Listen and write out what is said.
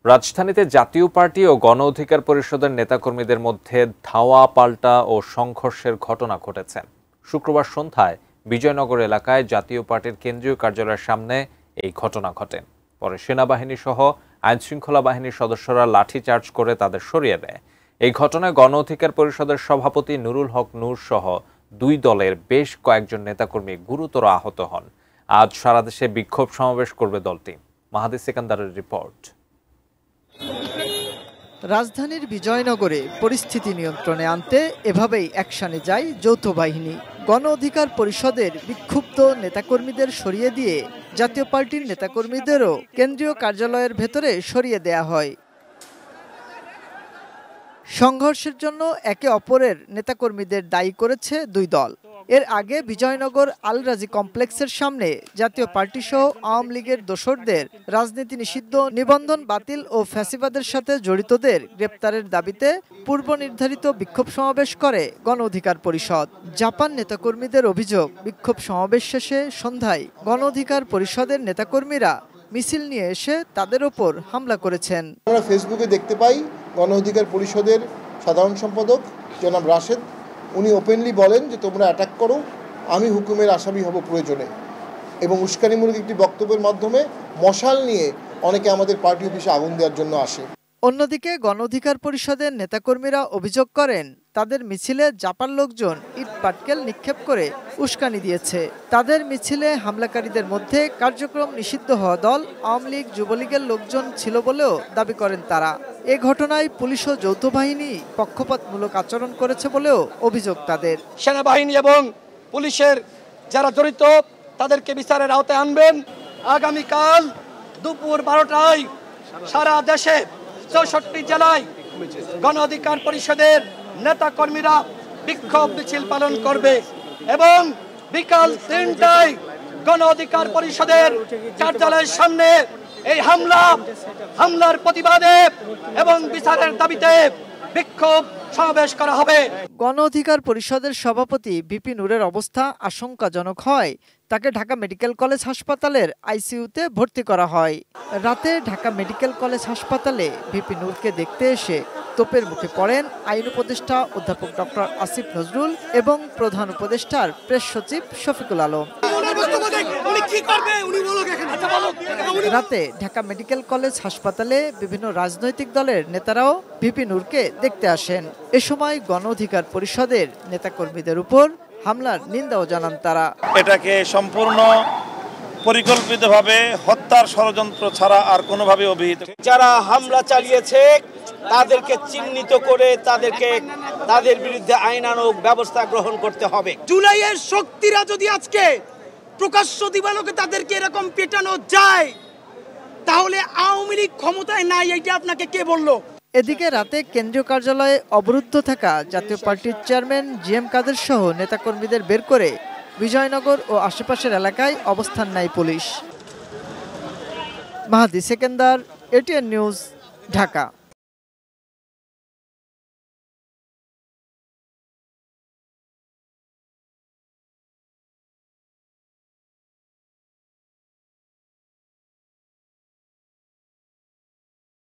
রাজধানীতে জাতীয় পার্টি ও গণ অধিকার পরিষদের নেতাকর্মীদের মধ্যে ধাওয়া পাল্টা ও সংঘর্ষের ঘটনা ঘটেছে। শুক্রবার সন্ধ্যায় বিজয়নগর এলাকায় জাতীয় পার্টির কেন্দ্রীয় কার্যালয়ের সামনে এই ঘটনা ঘটে। পরে সেনাবাহিনী সহ আইনশৃঙ্খলা বাহিনীর সদস্যরা লাঠিচার্জ করে তাদের সরিয়ে দেয়। এই ঘটনায় গণ অধিকার পরিষদের সভাপতি নুরুল হক নূর সহ দুই দলের বেশ কয়েকজন নেতাকর্মী গুরুতর আহত হন। আজ সারা দেশে বিক্ষোভ সমাবেশ করবে দলটি। মাহাদি সেকেন্দারের রিপোর্ট। রাজধানীর বিজয়নগরে পরিস্থিতি নিয়ন্ত্রণে আনতে এভাবেই অ্যাকশনে যায় যৌথ বাহিনী। গণ অধিকার পরিষদের বিক্ষুব্ধ নেতাকর্মীদের সরিয়ে দিয়ে জাতীয় পার্টির নেতাকর্মীদেরও কেন্দ্রীয় কার্যালয়ের ভেতরে সরিয়ে দেয়া হয়। সংঘর্ষের জন্য একে অপরের নেতাকর্মীদের দায়ী করেছে দুই দল। এর আগে বিজয়নগর আল রাজি কমপ্লেক্সের সামনে জাতীয় পার্টি সহ আওয়ামী লীগের দোসরদের রাজনীতি নিষিদ্ধ, নিবন্ধন বাতিল ও ফ্যাসিবাদের সাথে জড়িতদের গ্রেপ্তারের দাবিতে পূর্ব নির্ধারিত বিক্ষোভ সমাবেশ করে গণ অধিকার পরিষদ। জাপান নেতাকর্মীদের অভিযোগ, বিক্ষোভ সমাবেশ শেষে সন্ধ্যায় গণ অধিকার পরিষদের নেতাকর্মীরা মিছিল নিয়ে এসে তাদের ওপর হামলা করেছেন। আমরা ফেসবুকে দেখতে পাই গণ অধিকার পরিষদের সাধারণ সম্পাদক জনাব রাশেদ, উনি ওপেনলি বলেন যে তোমরা অ্যাটাক করো, আমি হুকুমের আসামি হব প্রয়োজনে, এবং উস্কানিমূলক একটি বক্তব্যের মাধ্যমে মশাল নিয়ে অনেকে আমাদের পার্টি অফিসে আগুন দেওয়ার জন্য আসে। অন্যদিকে গণ অধিকার পরিষদের নেতাকর্মীরা অভিযোগ করেন তাদের মিছিলে জাপান লোকজন ইট পাটকেল নিক্ষেপ করে উস্কানি দিয়েছে। তাদের মিছিলে হামলাকারীদের মধ্যে কার্যক্রম নিষিদ্ধ হওয়া দল, আওয়ামী লীগ, যুবলীগের লোকজন ছিল বলেও দাবি করেন তারা। এ ঘটনায় পুলিশ ও যৌথ বাহিনী পক্ষপাতমূলক আচরণ করেছে বলেও অভিযোগ তাদের। সেনাবাহিনী এবং পুলিশের যারা জড়িত তাদেরকে বিচারের আওতায় আনবেন। আগামীকাল দুপুর 12টায় সারা দেশে 64 জেলায় গণ অধিকার পরিষদের নেতা কর্মীরা বিক্ষোভ মিছিল পালন করবে এবং বিকাল 3টায় গণ অধিকার পরিষদের কার্যালয়ের সামনে এই হামলার প্রতিবাদে এবং বিচারের দাবিতে বিক্ষোভ সমাবেশ করা হবে। গণ অধিকার পরিষদের সভাপতি ভিপি নূরের অবস্থা আশঙ্কাজনক হয় তাকে ঢাকা মেডিকেল কলেজ হাসপাতালের আইসিইউতে ভর্তি করা হয়। রাতে ঢাকা মেডিকেল কলেজ হাসপাতালে ভিপি নূরকে দেখতে এসে তোপের মুখে পড়েন আইন উপদেষ্টা অধ্যাপক ডক্টর আসিফ নজরুল এবং প্রধান উপদেষ্টার প্রেস সচিব শফিকুল আলম। রাতে ঢাকা মেডিকেল কলেজ হাসপাতালে বিভিন্ন রাজনৈতিক দলের নেতারাও ভিপি নূরকে দেখতে আসেন। এ সময় গণ অধিকার পরিষদের নেতাকর্মীদের উপর হামলার নিন্দাও জানান তারা। এটাকে সম্পূর্ণ পরিকল্পিতভাবে হত্যার ষড়যন্ত্র ছাড়া আর কোনোভাবে অভিহিত। যারা হামলা চালিয়েছে তাদেরকে চিহ্নিত করে তাদের বিরুদ্ধে আইনানুগ ব্যবস্থা গ্রহণ করতে হবে। জুলাইয়ের শক্তিরা যদি আজকে প্রকাশ্য দিবালোকে তাদেরকে এরকম পেটানো যায়, তাহলে আওয়ামী লীগ ক্ষমতায় নাই, এটা আপনাকে কে বললো? এদিকে রাতে কেন্দ্রীয় কার্যালয়ে অবরুদ্ধ থাকা জাতীয় পার্টির চেয়ারম্যান জিএম কাদের সহ নেতাকর্মীদের বের করে বিজয়নগর ও আশেপাশের এলাকায় অবস্থান নেয় পুলিশ। মাহাদি সেকেন্দার, এটিএন নিউজ, ঢাকা।